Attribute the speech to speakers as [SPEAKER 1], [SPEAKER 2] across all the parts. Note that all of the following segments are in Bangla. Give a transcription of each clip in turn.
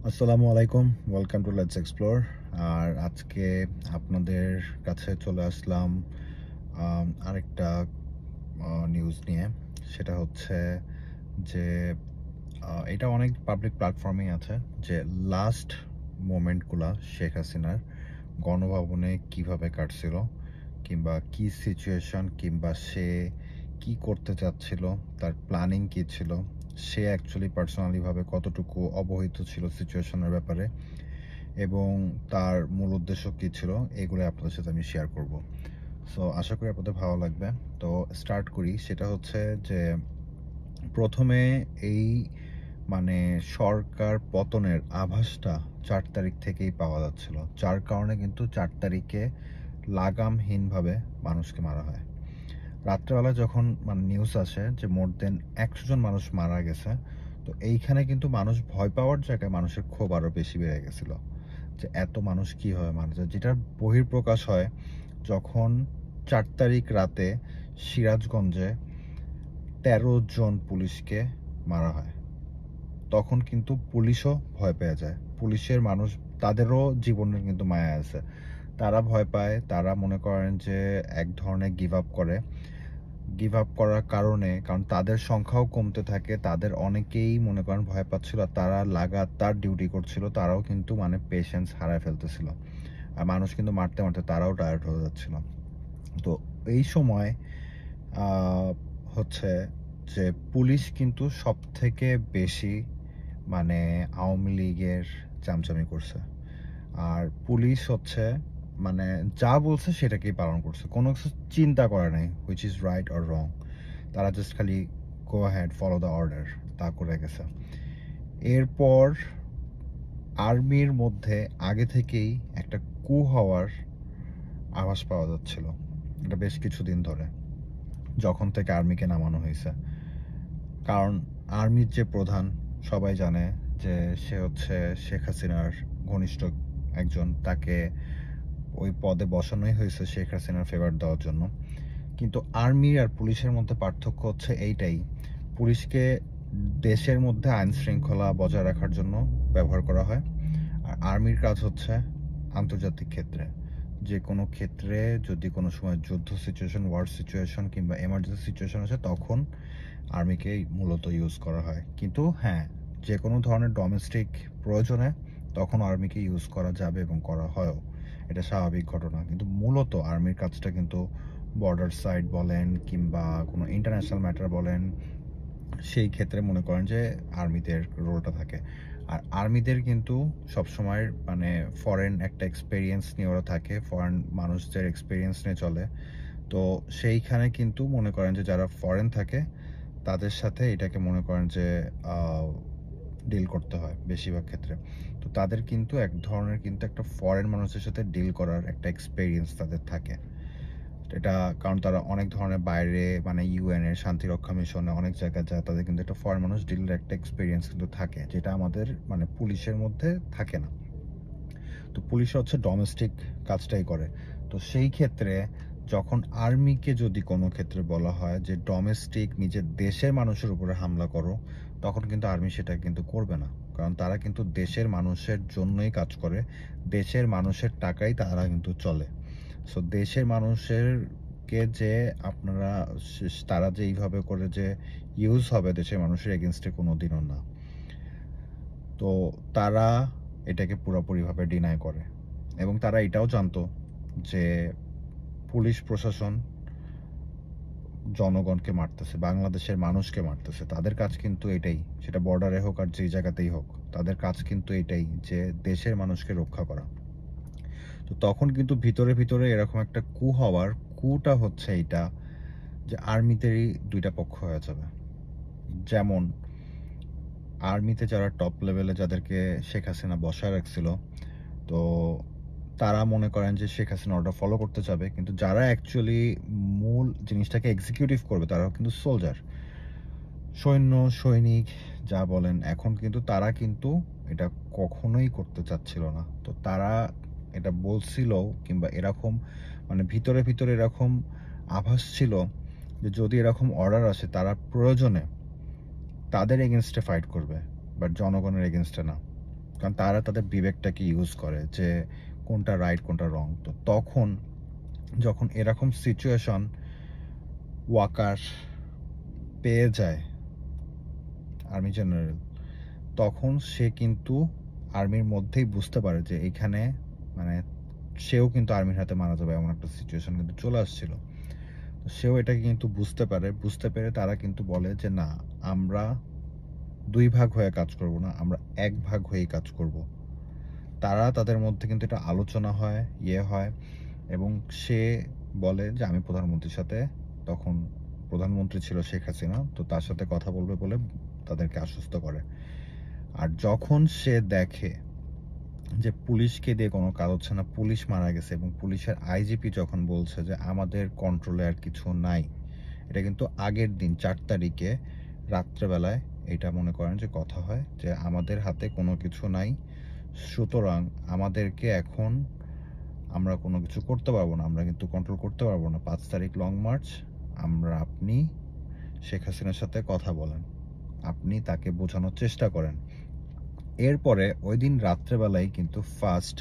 [SPEAKER 1] আসসালামু আলাইকুম, ওয়েলকাম টু লেটস এক্সপ্লোর। আর আজকে আপনাদের কাছে চলে আসলাম আরেকটা নিউজ নিয়ে। সেটা হচ্ছে যে এটা অনেক পাবলিক প্ল্যাটফর্মেই আছে যে লাস্ট মোমেন্টগুলা শেখ হাসিনার গণভবনে কিভাবে কাটছিল, কিংবা কি সিচুয়েশন, কিংবা সে কি করতে চাচ্ছিল, তার প্ল্যানিং কি ছিল, সে অ্যাকচুয়ালি পার্সোনালিভাবে কতটুকু অবহিত ছিল সিচুয়েশনের ব্যাপারে, এবং তার মূল উদ্দেশ্য কী ছিল, এগুলো আপনাদের সাথে আমি শেয়ার করব। সো আশা করি আপনাদের ভালো লাগবে। তো স্টার্ট করি। সেটা হচ্ছে যে প্রথমে এই মানে সরকার পতনের আভাসটা 4 তারিখ থেকেই পাওয়া যাচ্ছিল, যার কারণে কিন্তু 4 তারিখে লাগামহীনভাবে মানুষকে মারা হয়। রাত্রেবেলা যখন নিউজ আসে যে মোর দেন 100 জন মানুষ মারা গেছে, তো এইখানে কিন্তু মানুষ ভয় পাওয়ার জায়গায় মানুষের ক্ষোভ আরও বেশি বেড়ে গেছিলো যে এত মানুষ কীভাবে মারা যায়, যেটার বহিঃপ্রকাশ হয় যখন 4 তারিখ রাতে সিরাজগঞ্জে 13 জন পুলিশকে মারা হয়। তখন কিন্তু পুলিশও ভয় পেয়ে যায়। পুলিশের মানুষ, তাদেরও জীবনের কিন্তু মায়া আছে, তারা ভয় পায়। তারা মনে করেন যে এক ধরনের গিভ আপ করে। গিভ আপ করার কারণ তাদের সংখ্যাও কমতে থাকে, তাদের অনেকেই মনে করেন ভয় পাচ্ছিল, আর তারা লাগাতার ডিউটি করছিল, তারাও কিন্তু পেশেন্স হারায় ফেলতেছিল। আর মানুষ কিন্তু মারতে মারতে তারাও টায়ার্ড হয়ে যাচ্ছিল। তো এই সময় হচ্ছে যে পুলিশ কিন্তু সব থেকে বেশি আওয়ামী লীগের চামচামি করছে। আর পুলিশ হচ্ছে যা বলছে সেটাকেই পালন করছে, কোনো কিছু চিন্তা করে নাই which is right or wrong. তারা জাস্ট খালি গো হ্যাড ফলো দ্য অর্ডার, তা করে গেছে। এরপর আর্মির মধ্যে আগে থেকেই একটা কু হওয়ার আভাস পাওয়া যাচ্ছিল, এটা বেশ কিছুদিন ধরে, যখন থেকে আর্মিকে নামানো হয়েছে। কারণ আর্মির যে প্রধান, সবাই জানে যে সে হচ্ছে শেখ হাসিনার ঘনিষ্ঠ একজন, তাকে ওই পদে বসানোই হয়েছে শেখ হাসিনার ফেভার দেওয়ার জন্য। কিন্তু আর্মি আর পুলিশের মধ্যে পার্থক্য হচ্ছে এইটাই, পুলিশকে দেশের মধ্যে আইন শৃঙ্খলা বজায় রাখার জন্য ব্যবহার করা হয়, আর আর্মির কাজ হচ্ছে আন্তর্জাতিক ক্ষেত্রে, যে কোনো ক্ষেত্রে যদি কোনো সময় যুদ্ধ সিচুয়েশন, ওয়ার সিচুয়েশন কিংবা এমার্জেন্সি সিচুয়েশন আছে, তখন আর্মিকেই মূলত ইউজ করা হয়। কিন্তু হ্যাঁ, যে কোনো ধরনের ডোমেস্টিক প্রয়োজনে তখন আর্মিকে ইউজ করা যাবে এবং করা হয়ও, এটা স্বাভাবিক ঘটনা। কিন্তু মূলত আর্মির কাজটা কিন্তু বর্ডার সাইড বলেন কিংবা কোনো ইন্টারন্যাশনাল ম্যাটার বলেন, সেই ক্ষেত্রে মনে করেন যে আর্মিদের রোলটা থাকে। আর আর্মিদের কিন্তু সবসময় ফরেন একটা এক্সপেরিয়েন্স নিয়ে ওরা থাকে, ফরেন মানুষদের এক্সপেরিয়েন্স নিয়ে চলে। তো সেইখানে কিন্তু মনে করেন যে যারা ফরেন থাকে তাদের সাথে এটাকে মনে করেন যে ডিল করতে হয় বেশিরভাগ ক্ষেত্রে। তো তাদের কিন্তু এক ধরনের কিন্তু একটা ফরেন মানুষের সাথে ডিল করার একটা এক্সপেরিয়েন্স তাদের থাকে। এটা কারণ তারা অনেক ধরনের বাইরে ইউএন এর শান্তিরক্ষা মিশনে অনেক জায়গায় যায়, তাদের কিন্তু একটা ফরেন মানুষ ডিলের একটা এক্সপেরিয়েন্স কিন্তু থাকে, যেটা আমাদের পুলিশের মধ্যে থাকে না। তো পুলিশ হচ্ছে ডোমেস্টিক কাজটাই করে। তো সেই ক্ষেত্রে যখন আর্মিকে যদি কোনো ক্ষেত্রে বলা হয় যে ডোমেস্টিক নিজের দেশের মানুষের উপরে হামলা করো, তখন কিন্তু আর্মি সেটা কিন্তু করবে না, কারণ তারা কিন্তু দেশের মানুষের জন্যই কাজ করে, দেশের মানুষের টাকাই তারা কিন্তু চলে। সো দেশের মানুষেরকে যে আপনারা তারা যে এইভাবে করে যে ইউজ হবে দেশের মানুষের এগেনস্টে, কোনো দিনও না। তো তারা এটাকে পুরোপুরিভাবে ডিনাই করে, এবং তারা এটাও জানতো যে পুলিশ প্রশাসন জনগণকে মারতেছে, বাংলাদেশের মানুষকে মারতেছে। তাদের কাজ কিন্তু এটাই, সেটা বর্ডারে হোক আর যেই জায়গাতেই হোক, তাদের কাজ কিন্তু এটাই যে দেশের মানুষকে রক্ষা করা। তো তখন কিন্তু ভিতরে ভিতরে এরকম একটা কু হওয়ার, কুটা হচ্ছে এইটা যে আর্মিতেরই দুইটা পক্ষ হয়ে যাবে। যেমন আর্মিতে যারা টপ লেভেলে, যাদেরকে শেখ হাসিনা বসায় রাখছিল, তো তারা মনে করেন যে শেখ হাসিনা অর্ডার ফলো করতে যাবে, কিন্তু যারা অ্যাকচুয়ালি মূল জিনিসটাকে এক্সিকিউটিভ করবে তারাও কিন্তু সোলজার, সৈন্য সৈনিক যা বলেন, এখন কিন্তু তারা কিন্তু এটা কখনোই করতে চাচ্ছিল না। তো তারা এটা বলছিল, কিংবা এরকম ভিতরে ভিতরে এরকম আভাস ছিল যে যদি এরকম অর্ডার আসে, তারা প্রয়োজনে তাদের এগেনস্টে ফাইট করবে, বাট জনগণের এগেনস্টে না। কারণ তারা তাদের বিবেকটাকে ইউজ করে যে কোনটা রাইট কোনটা রং। তো তখন যখন এরকম সিচুয়েশন ওয়াকার পেয়ে যায় আর্মি জেনারেল, তখন সে কিন্তু আর্মির মধ্যেই বুঝতে পারে যে এখানে মানে সেও কিন্তু আর্মির হাতে মারা যাবে এমন একটা সিচুয়েশন কিন্তু চলে আসছিল। তো সেও এটাকে কিন্তু বুঝতে পেরে তারা কিন্তু বলে যে না, আমরা 2 ভাগ হয়ে কাজ করব না, আমরা 1 ভাগ হয়েই কাজ করব। তারা তাদের মধ্যে কিন্তু এটা আলোচনা হয়, হয়, এবং সে বলে যে আমি প্রধানমন্ত্রীর সাথে, তখন প্রধানমন্ত্রী ছিল শেখ হাসিনা, তো তার সাথে কথা বলবে বলে তাদেরকে আশ্বস্ত করে। আর যখন সে দেখে যে পুলিশকে দিয়ে কোনো কাজ হচ্ছে না, পুলিশ মারা গেছে, এবং পুলিশের আইজিপি যখন বলছে যে আমাদের কন্ট্রোলে আর কিছু নাই, এটা কিন্তু আগের দিন 4 তারিখে রাত্রেবেলায় এটা মনে করেন যে কথা হয় যে আমাদের হাতে কোনো কিছু নাই, সুতরাং আমাদেরকে এখন আমরা কোনো কিছু করতে পারবো না, আমরা কিন্তু কন্ট্রোল করতে পারবো না। 5 তারিখ লং মার্চ, আপনি শেখ হাসিনার সাথে কথা বলেন, আপনি তাকে বোঝানোর চেষ্টা করেন। এরপরে ওই দিন রাত্রেবেলায় কিন্তু ফার্স্ট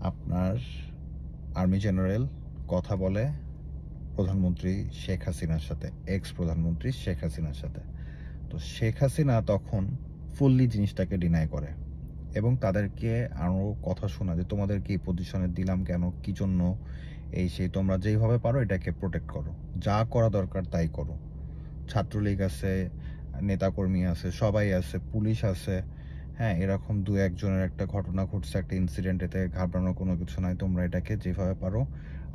[SPEAKER 1] আপনার আর্মি জেনারেল কথা বলে প্রধানমন্ত্রী শেখ হাসিনার সাথে, এক্স প্রধানমন্ত্রী শেখ হাসিনার সাথে। তো শেখ হাসিনা তখন ফুললি জিনিসটাকে ডিনাই করে এবং তাদেরকে আরও কথা শোনা যে তোমাদেরকে এই পজিশনে দিলাম কেন, কি জন্য, এই সেই, তোমরা যেইভাবে পারো এটাকে প্রোটেক্ট করো, যা করা দরকার তাই করো। ছাত্রলীগ আছে, নেতাকর্মী আছে, সবাই আছে, পুলিশ আছে, হ্যাঁ, এরকম 2-1 জনের একটা ঘটনা ঘটছে, একটা ইনসিডেন্ট, এতে ঘাবড়ানোর কোনো কিছু নাই, তোমরা এটাকে যেভাবে পারো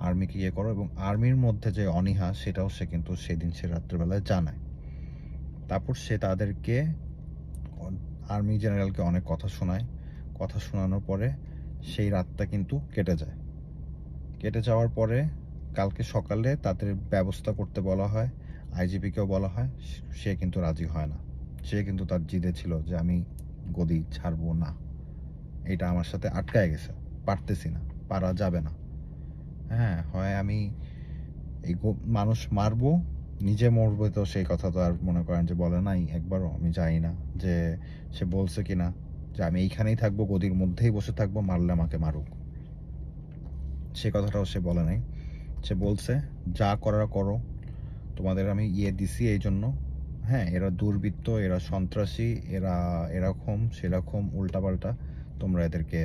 [SPEAKER 1] আর্মিকে ইয়ে করো। এবং আর্মির মধ্যে যে অনীহা সেটাও সে কিন্তু সেদিন সে রাত্রেবেলায় জানায়। তারপর সে তাদেরকে, আর্মি জেনারেলকে অনেক কথা শোনায়। কথা শোনানোর পরে সেই রাতটা কিন্তু কেটে যায়। কেটে যাওয়ার পরে কালকে সকালে তাদের ব্যবস্থা করতে বলা হয়, আইজিপিকেও বলা হয়, সে কিন্তু রাজি হয় না। সে কিন্তু তার জিদে ছিল যে আমি গদি ছাড়বো না, এটা আমার সাথে আটকায় গেছে, পারতেছি না, পারা যাবে না। হ্যাঁ, হয় আমি এই মানুষ মারবো, নিজে মরবো, তো সেই কথা তো আর মনে করেন যে বলে নাই একবারও। আমি জানি না যে সে বলছে কিনা যে আমি এইখানেই থাকবো, গদির মধ্যেই বসে থাকবো, মারলে আমাকে মারুক, সে কথাটাও সে বলে নাই। সে বলছে যা করার করো, তোমাদের আমি দিছি এই জন্য, হ্যাঁ, এরা দুর্বৃত্ত, এরা সন্ত্রাসী, এরা এরকম সেরকম উল্টাপাল্টা, তোমরা এদেরকে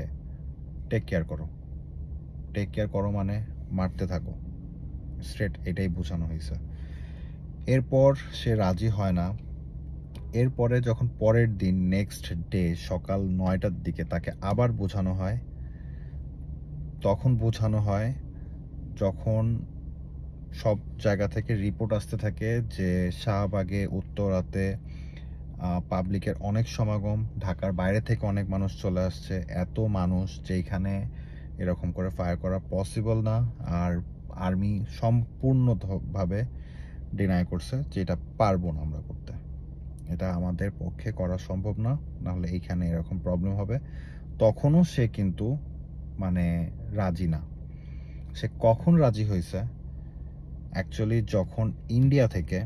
[SPEAKER 1] টেক কেয়ার করো মানে মারতে থাকো, স্ট্রেট এটাই বোঝানো হয়েছে। এরপর সে রাজি হয় না। এরপরে যখন পরের দিন নেক্সট ডে সকাল 9টার দিকে তাকে আবার বোঝানো হয়, তখন বোঝানো হয় যখন সব জায়গা থেকে রিপোর্ট আসতে থাকে যে শাহবাগে উত্তরাতে পাবলিকের অনেক সমাগম, ঢাকার বাইরে থেকে অনেক মানুষ চলে আসছে, এত মানুষ যেখানে এরকম করে ফায়ার করা পসিবল না। আর আর্মি সম্পূর্ণভাবে ডিনাই করছে যে এটা পারবো না আমরা করতে, এটা আমাদের পক্ষে করা সম্ভব না, নাহলে এইখানে এরকম প্রবলেম হবে। তখনও সে কিন্তু মানে রাজি না। সে কখন রাজি হয়েছে, অ্যাকচুয়ালি যখন ইন্ডিয়া থেকে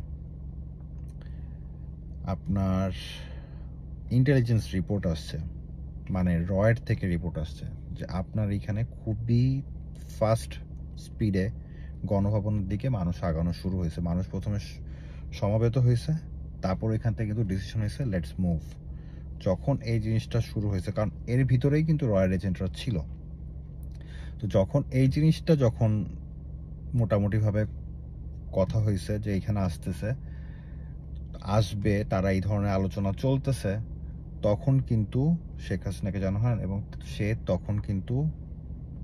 [SPEAKER 1] আপনার ইন্টেলিজেন্স রিপোর্ট আসছে, মানে রয়ের থেকে রিপোর্ট আসছে যে আপনার এখানে খুবই ফাস্ট স্পিডে গণভবনের দিকে মানুষ আগানো শুরু হয়েছে। মানুষ প্রথমে সমাবেত হয়েছে, তারপর এখান থেকে কিন্তু ডিসিশন হয়েছে লেটস মুভ। যখন এই জিনিসটা শুরু হয়েছে, কারণ এর ভিতরেই কিন্তু রয়্যাল এজেন্টরা ছিল, তো যখন এই জিনিসটা যখন মোটামুটিভাবে কথা হয়েছে যে এইখানে আসবে, তারা এই ধরনের আলোচনা চলতেছে, তখন কিন্তু শেখ হাসিনাকে জানানো হয় এবং সে তখন কিন্তু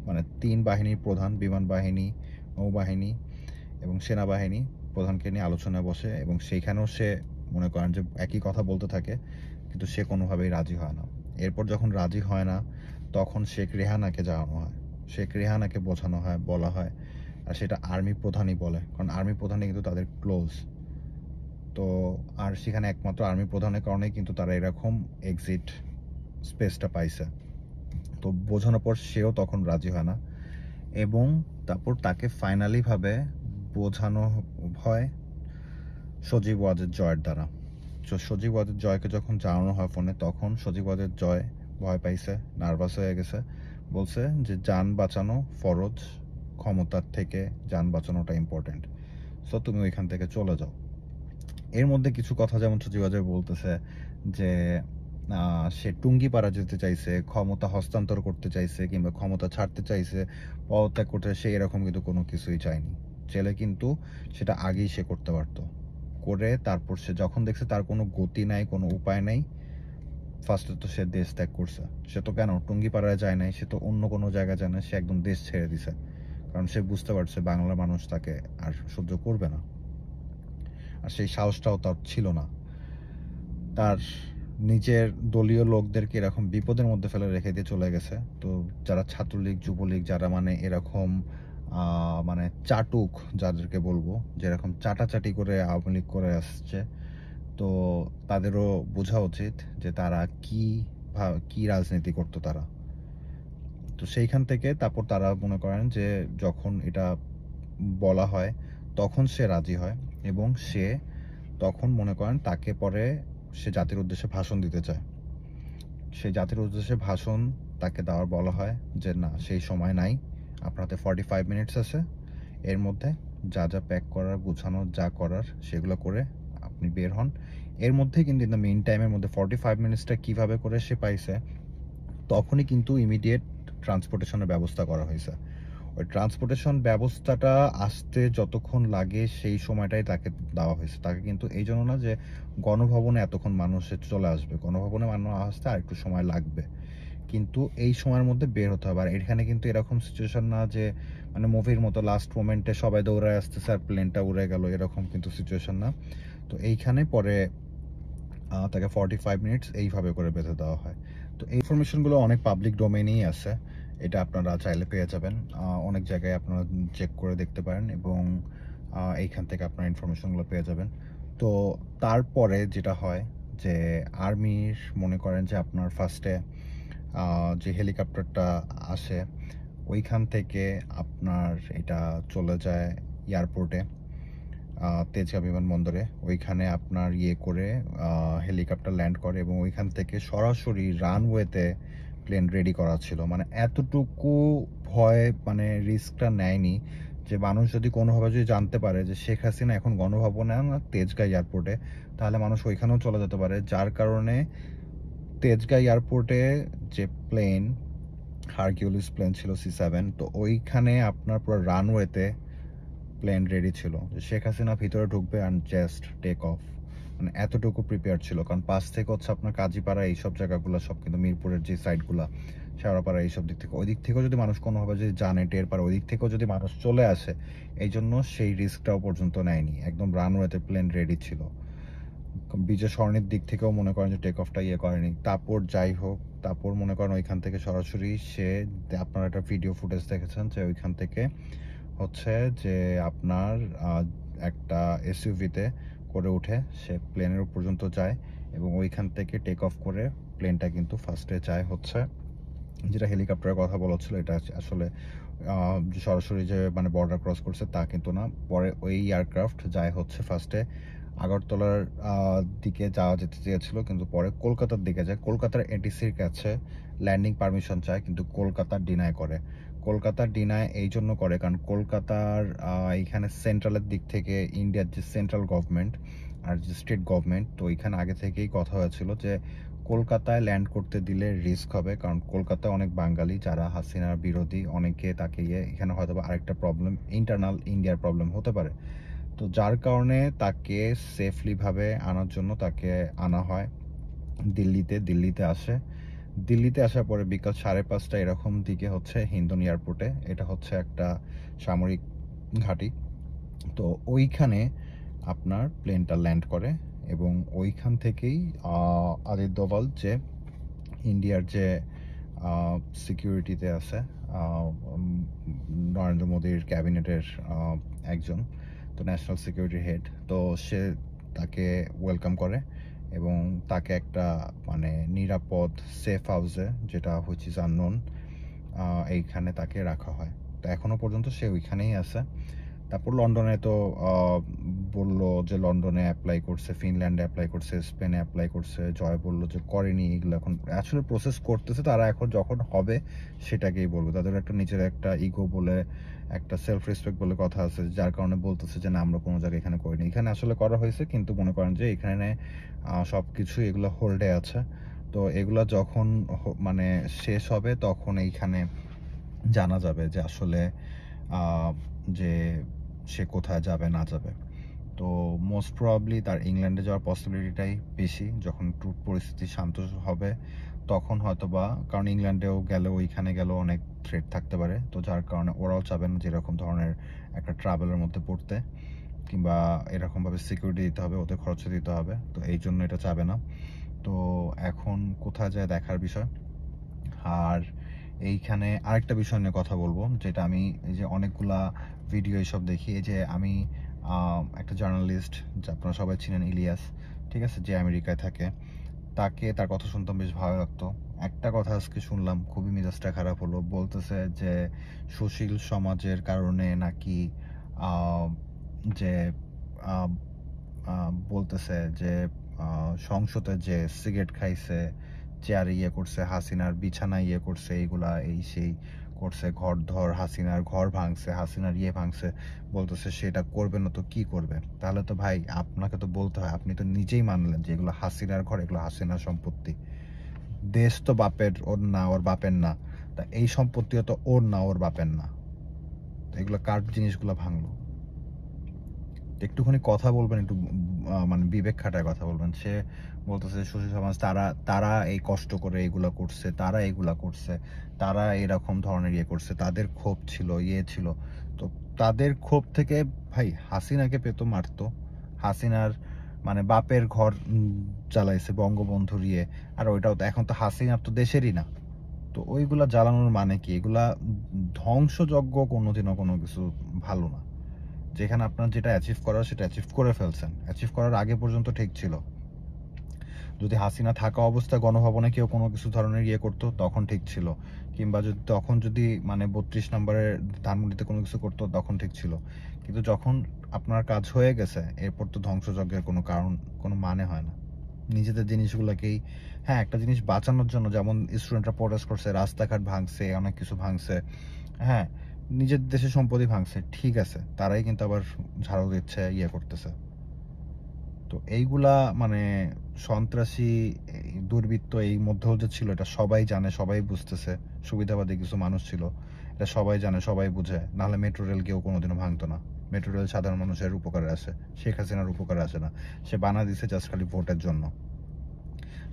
[SPEAKER 1] মানে 3 বাহিনীর প্রধান, বিমান বাহিনী, নৌবাহিনী এবং সেনাবাহিনী প্রধানকে নিয়ে আলোচনায় বসে, এবং সেইখানেও সে মনে করেন যে একই কথা বলতে থাকে, কিন্তু সে কোনোভাবেই রাজি হয় না। এরপর যখন রাজি হয় না, তখন শেখ রেহানাকে জানানো হয়, শেখ রেহানাকে বোঝানো হয়, বলা হয়, আর সেটা আর্মি প্রধানই বলে, কারণ আর্মি প্রধানই কিন্তু তাদের ক্লোজ। তো আর সেখানে একমাত্র আর্মি প্রধানের কারণেই কিন্তু তারা এরকম এক্সিট স্পেসটা পাইছে। তো বোঝানোর পর সেও তখন রাজি হয় না, এবং তারপর তাকে ফাইনালিভাবে বোঝানো হয় সজীব ওয়াজেদ জয়ের দ্বারা। তো সজীব ওয়াজেদ জয়কে যখন জানানো হয় ফোনে, তখন সজীব ওয়াজেদ জয় ভয় পাইছে, নার্ভাস হয়ে গেছে। বলছে যে যান বাঁচানো ফরজ, ক্ষমতার থেকে যান বাঁচানোটা ইম্পর্টেন্ট, সো তুমি ওইখান থেকে চলে যাও। এর মধ্যে কিছু কথা যেমন সচিবাজয় বলতেছে যে সে টুঙ্গিপাড়া যেতে চাইছে, ক্ষমতা হস্তান্তর করতে চাইছে কিংবা ক্ষমতা ছাড়তে চাইছে, পদত্যাগ করতে, সে এরকম কিন্তু কোনো কিছুই চায়নি। ছেলে কিন্তু সেটা আগেই সে করতে পারতো, করে তারপর সে যখন দেখছে তার কোনো গতি নাই, কোনো উপায় নাই, ফার্স্টে তো সে দেশ ত্যাগ করছে। সে তো কেন টুঙ্গিপাড়ায় যায় নাই, সে তো অন্য কোনো জায়গায় যায় না, সে একদম দেশ ছেড়ে দিছে, কারণ সে বুঝতে পারছে বাংলার মানুষ তাকে আর সহ্য করবে না, আর সেই সাহসটাও তার ছিল না। তার নিজের দলীয় লোকদেরকে এরকম বিপদের মধ্যে ফেলে রেখে দিয়ে চলে গেছে। তো যারা ছাত্রলীগ, যুবলীগ, যারা মানে এরকম মানে চাটুক যাদেরকে বলবো, যেরকম চাটাচাটি করে আওয়ামী লীগ করে আসছে, তো তাদেরও বোঝা উচিত যে তারা কি রাজনীতি করতো তারা। তো সেইখান থেকে তারপর তারা মনে করেন যে যখন এটা বলা হয় তখন সে রাজি হয়, এবং সে তখন মনে করেন তাকে পরে সে জাতির উদ্দেশ্যে ভাষণ দিতে চায়। সেই জাতির উদ্দেশ্যে ভাষণ তাকে দেওয়ার বলা হয় যে না, সেই সময় নাই, আপনাদের 45 মিনিটস আছে, এর মধ্যে যা যা প্যাক করার, গুছানো যা করার সেগুলো করে আপনি বের হন। এর মধ্যে কিন্তু ইন দ্য মেইন টাইমের মধ্যে 45 মিনিটসটা কীভাবে করে সে পাইছে, তখনই কিন্তু ইমিডিয়েট ট্রান্সপোর্টেশনের ব্যবস্থা করা হয়েছে। ওই ট্রান্সপোর্টেশন ব্যবস্থাটা আসতে যতক্ষণ লাগে সেই সময়টাই তাকে দেওয়া হয়েছে। তাকে কিন্তু এই জন্য না যে গণভবনে এতক্ষণ মানুষের চলে আসবে, গণভবনে মানুষ আসতে আর একটু সময় লাগবে, কিন্তু এই সময়ের মধ্যে বের হতে হবে। আর এখানে কিন্তু এরকম সিচুয়েশন না যে মানে মুভির মতো লাস্ট মোমেন্টে সবাই দৌড়ায় আসতেছে আর প্লেনটা উড়ে গেল, এরকম কিন্তু সিচুয়েশন না। তো এইখানে পরে তাকে 45 মিনিটস এইভাবে করে বেঁধে দেওয়া হয়। তো এই ইনফরমেশনগুলো অনেক পাবলিক ডোমেইনেই আছে, এটা আপনারা চাইলে পেয়ে যাবেন, অনেক জায়গায় আপনারা চেক করে দেখতে পারেন, এবং এইখান থেকে আপনারা ইনফরমেশনগুলো পেয়ে যাবেন। তো তারপরে যেটা হয় যে আর্মির মনে করেন যে আপনার ফার্স্টে যে হেলিকপ্টারটা আসে ওইখান থেকে আপনার এটা চলে যায় এয়ারপোর্টে, তেজগাঁও বিমানবন্দরে। ওইখানে আপনার করে হেলিকপ্টার ল্যান্ড করে, এবং ওইখান থেকে সরাসরি রানওয়েতে প্লেন রেডি করা ছিল। মানে এতটুকু ভয়, মানে রিস্কটা নেয়নি যে মানুষ যদি কোনোভাবে যদি জানতে পারে যে শেখ হাসিনা এখন গণভবনে না তেজগাঁও এয়ারপোর্টে, তাহলে মানুষ ওইখানেও চলে যেতে পারে। যার কারণে তেজগাঁও এয়ারপোর্টে যে প্লেন, হারকিউলিস প্লেন ছিল C7, তো ওইখানে আপনার পুরো রানওয়েতে প্লেন রেডি ছিল, শেখ হাসিনা ভিতরে ঢুকবে অ্যান্ড জাস্ট টেক অফ। মানে এতটুকু প্রিপেয়ার ছিল, কারণ পাশ থেকে হচ্ছে আপনার কাজীপাড়া এইসব জায়গাগুলো সব কিন্তু মিরপুরের যে সাইডগুলো, শেওড়াপাড়া এইসব দিক থেকে, ওই দিক থেকেও যদি মানুষ কোনোভাবে যদি জানে টের পারে, ওই দিক থেকেও যদি মানুষ চলে আসে, এই জন্য সেই রিস্কটাও পর্যন্ত নেয়নি, একদম রানওয়েতে প্লেন রেডি ছিল। বিজয় সরণির দিক থেকেও মনে করেন যে টেক অফটা করেনি। তারপর যাই হোক, তারপর মনে করেন ওইখান থেকে সরাসরি সে, আপনারা একটা ভিডিও ফুটেজ দেখেছেন যে ওইখান থেকে হচ্ছে যে আপনার একটা এসইউভিতে করে উঠে সে প্লেনের পর্যন্ত যায়, এবং ওইখান থেকে টেক অফ করে প্লেনটা কিন্তু ফার্স্টে যায় হচ্ছে, যেটা হেলিকপ্টারের কথা বলা ছিল, এটা আসলে সরাসরি যে মানে বর্ডার ক্রস করছে তা কিন্তু না। পরে ওই এয়ারক্রাফট যায় হচ্ছে ফার্স্টে আগরতলার দিকে যাওয়া যেতে চেয়েছিল, কিন্তু পরে কলকাতার দিকে যায়। কলকাতার এটিসির কাছে ল্যান্ডিং পারমিশন চায়, কিন্তু কলকাতা ডিনাই করে। কলকাতা ডিনাই এই জন্য করে কারণ কলকাতার এইখানে সেন্ট্রালের দিক থেকে ইন্ডিয়ার যে সেন্ট্রাল গভর্নমেন্ট আর যে স্টেট গভর্নমেন্ট, তো ওইখানে আগে থেকেই কথা হয়েছিল যে কলকাতায় ল্যান্ড করতে দিলে রিস্ক হবে, কারণ কলকাতায় অনেক বাঙালি যারা হাসিনার বিরোধী, অনেকে তাকে এখানে হয়তো আরেকটা প্রবলেম, ইন্টারনাল ইন্ডিয়ার প্রবলেম হতে পারে। তো যার কারণে তাকে সেফলিভাবে আনার জন্য তাকে আনা হয় দিল্লিতে আসে। দিল্লিতে আসার পরে বিকাল 5:30 এরকম দিকে হচ্ছে হিন্ডন এয়ারপোর্টে, এটা হচ্ছে একটা সামরিক ঘাঁটি, তো ওইখানে আপনার প্লেনটা ল্যান্ড করে, এবং ওইখান থেকেই আদিত্য দোভাল যে ইন্ডিয়ার যে সিকিউরিটিতে আছে, নরেন্দ্র মোদীর ক্যাবিনেটের একজন, তো ন্যাশনাল সিকিউরিটি হেড, তো সে তাকে ওয়েলকাম করে এবং তাকে একটা মানে নিরাপদ সেফ হাউসে, যেটা হুইচ ইজ আননোন, এইখানে তাকে রাখা হয়। তো এখনো পর্যন্ত সে ওইখানেই আছে। তারপর লন্ডনে তো বললো যে লন্ডনে অ্যাপ্লাই করছে, ফিনল্যান্ডে অ্যাপ্লাই করছে, স্পেনে অ্যাপ্লাই করছে। জয় বলল যে করেনি, এগুলো এখন আসলে প্রসেস করতেছে। তারা এখন যখন হবে সেটাকেই বলবে। তাদের একটা নিজের একটা ইগো বলে, একটা সেলফ রেসপেক্ট বলে কথা আছে, যার কারণে বলতেছে যে না আমরা কোনো জায়গায় এখানে করিনি। এখানে আসলে করা হয়েছে, কিন্তু মনে করেন যে এখানে সব কিছু এগুলো হোল্ডে আছে। তো এগুলা যখন মানে শেষ হবে তখন এইখানে জানা যাবে যে আসলে যে সে কোথায় যাবে না যাবে। তো মোস্ট প্রবাবলি তার ইংল্যান্ডে যাওয়ার পসিবিলিটিটাই বেশি, যখন একটু পরিস্থিতি শান্ত হবে তখন হয়তো বা, কারণ ইংল্যান্ডেও গেলেও ওইখানে গেলেও অনেক থ্রেট থাকতে পারে। তো যার কারণে ওরাও চাবে না যেরকম ধরনের একটা ট্রাভেলের মধ্যে পড়তে, কিংবা এরকমভাবে সিকিউরিটি দিতে হবে, ওদের খরচা দিতে হবে। তো এই জন্য এটা চাবে না। তো এখন কোথায় যায় দেখার বিষয়। আর এইখানে আরেকটা বিষয় নিয়ে কথা বলবো, যেটা আমি এই যে অনেকগুলা ভিডিও এইসব দেখি। এই যে আমি একটা জার্নালিস্ট, যে আপনারা সবাই চিনেন, ইলিয়াস, ঠিক আছে, যে আমেরিকায় থাকে, তার কথা শুনতাম, বেশ ভালো লাগতো। একটা কথা আজকে শুনলাম, খুবই মেজাজটা খারাপ হলো। বলতেছে যে সুশীল সমাজের কারণে নাকি যে বলতেছে যে সংসদে যে সিগারেট খাইছে, চেয়ার ইয়ে করছে, হাসিনার বিছানা ইয়ে করছে, এইগুলা এই সেই করছে, ঘর ধর হাসিনার ঘর ভাঙছে, হাসিনার ইয়ে ভাঙছে, বলতেছে সেটা করবে না তো কি করবে। তাহলে তো ভাই আপনাকে তো বলতে হয়, আপনি তো নিজেই মানলেন যে এগুলো হাসিনার ঘর, এগুলো হাসিনার সম্পত্তি। দেশ তো বাপের, ওর না, ওর বাপের না। তা এই সম্পত্তিও তো ওর না, ওর বাপের না। এগুলো কার জিনিসগুলো ভাঙলো? একটুখানি কথা বলবেন, একটু মানে বিবেক খাটায় কথা বলবেন। সে বলতেছে সুশীল সমাজ, তারা এই কষ্ট করে এগুলা করছে, তারা এগুলা করছে, তারা এরকম ধরনের ইয়ে করছে, তাদের ক্ষোভ ছিল, ইয়ে ছিল। তো তাদের ক্ষোভ থেকে ভাই হাসিনাকে পেতো, মারতো। হাসিনার মানে বাপের ঘর জ্বালাইছে বঙ্গবন্ধুর ইয়ে, আর ওইটাও তো এখন তো হাসিনার তো দেশেরই না। তো ওইগুলা জ্বালানোর মানে কি? এগুলা ধ্বংসযজ্ঞ কোনোদিনও কোনো কিছু ভালো না। যেখানে আপনার যেটা অ্যাচিভ করার সেটা অ্যাচিভ করে ফেলছেন। অ্যাচিভ করার আগে পর্যন্ত ঠিক ছিল। যদি হাসিনা থাকা অবস্থায় গণভবনে কেউ কোনো কিছু ধরনের ইয়ে করতো তখন ঠিক ছিল, কিংবা যদি মানে 32 নম্বরের ধানমন্ডিতে কোনো কিছু করতো তখন ঠিক ছিল। কিন্তু যখন আপনার কাজ হয়ে গেছে, এরপর তো ধ্বংসযজ্ঞের কোনো কারণ, কোনো মানে হয় না। নিজেদের জিনিসগুলোকেই, হ্যাঁ, একটা জিনিস বাঁচানোর জন্য, যেমন স্টুডেন্টরা প্রোটেস্ট করছে, রাস্তাঘাট ভাঙছে, অনেক কিছু ভাঙছে, হ্যাঁ, নিজের দেশের সম্পত্তি ভাঙছে, ঠিক আছে, তারাই কিন্তু আবার ঝাড়ু দিচ্ছে, ইয়ে করতেছে। তো এইগুলা মানে সন্ত্রাসী, দুর্বৃত্ত এই মধ্যেও যে ছিল, এটা সবাই জানে, সবাই বুঝতেছে। সুবিধাবাদী কিছু মানুষ ছিল, এটা সবাই জানে, সবাই বুঝে। নাহলে মেট্রো রেল কেউ কোনোদিনও ভাঙতো না। মেট্রো রেল সাধারণ মানুষের উপকারে আসে, শেখ হাসিনার উপকারে আসে না। সে বানা দিছে জাস্ট খালি ভোটের জন্য।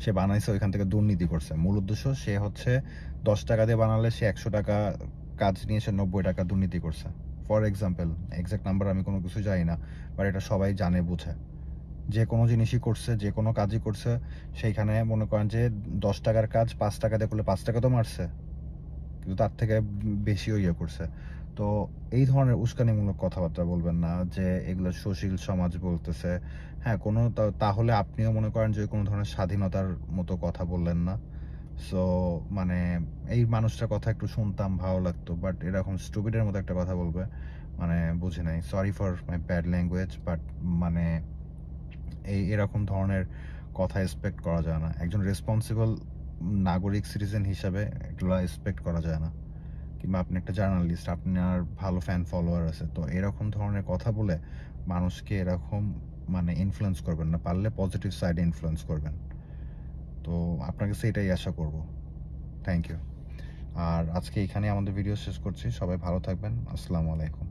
[SPEAKER 1] সে বানাইছে, ওইখান থেকে দুর্নীতি করছে। মূল উদ্দেশ্য, সে হচ্ছে 10 টাকা দিয়ে বানালে সে 100 টাকা কাজ নিয়ে সে 90 টাকা দুর্নীতি করছে। ফর এক্সাম্পল, এক্সাক্ট নাম্বার আমি কোনো কিছু জানি না, বাট এটা সবাই জানে, বুঝে। যে কোনো জিনিসই করছে, যে কোনো কাজই করছে, সেইখানে মনে করেন যে 10 টাকার কাজ 5 টাকা দিয়ে করলে 5 টাকা তো মারছে, কিন্তু তার থেকে বেশিও ইয়ে করছে। তো এই ধরনের উস্কানিমূলক কথাবার্তা বলবেন না যে এগুলো সুশীল সমাজ বলতেছে। হ্যাঁ, কোনো তাহলে আপনিও মনে করেন যে কোনো ধরনের স্বাধীনতার মতো কথা বললেন না। সো মানে এই মানুষটার কথা একটু শুনতাম, ভালো লাগতো, বাট এরকম স্টুপিডের মতো একটা কথা বলবে, মানে বুঝি নাই। Sorry for my bad language, but মানে এরকম ধরনের কথা এক্সপেক্ট করা যায় না। একজন রেসপন্সিবল নাগরিক, সিটিজেন হিসাবে এগুলো এক্সপেক্ট করা যায় না। কিংবা আপনি একটা জার্নালিস্ট, আপনার ভালো ফ্যান ফলোয়ার আছে, তো এরকম ধরনের কথা বলে মানুষকে এরকম মানে ইনফ্লুয়েন্স করবেন না। পারলে পজিটিভ সাইডে ইনফ্লুয়েন্স করবেন। তো আপনার কাছে এটাই আশা করব। Thank you. আর আজকে এখানে আমাদের ভিডিও শেষ করছি। সবাই ভালো থাকবেন। আসসালামু আলাইকুম।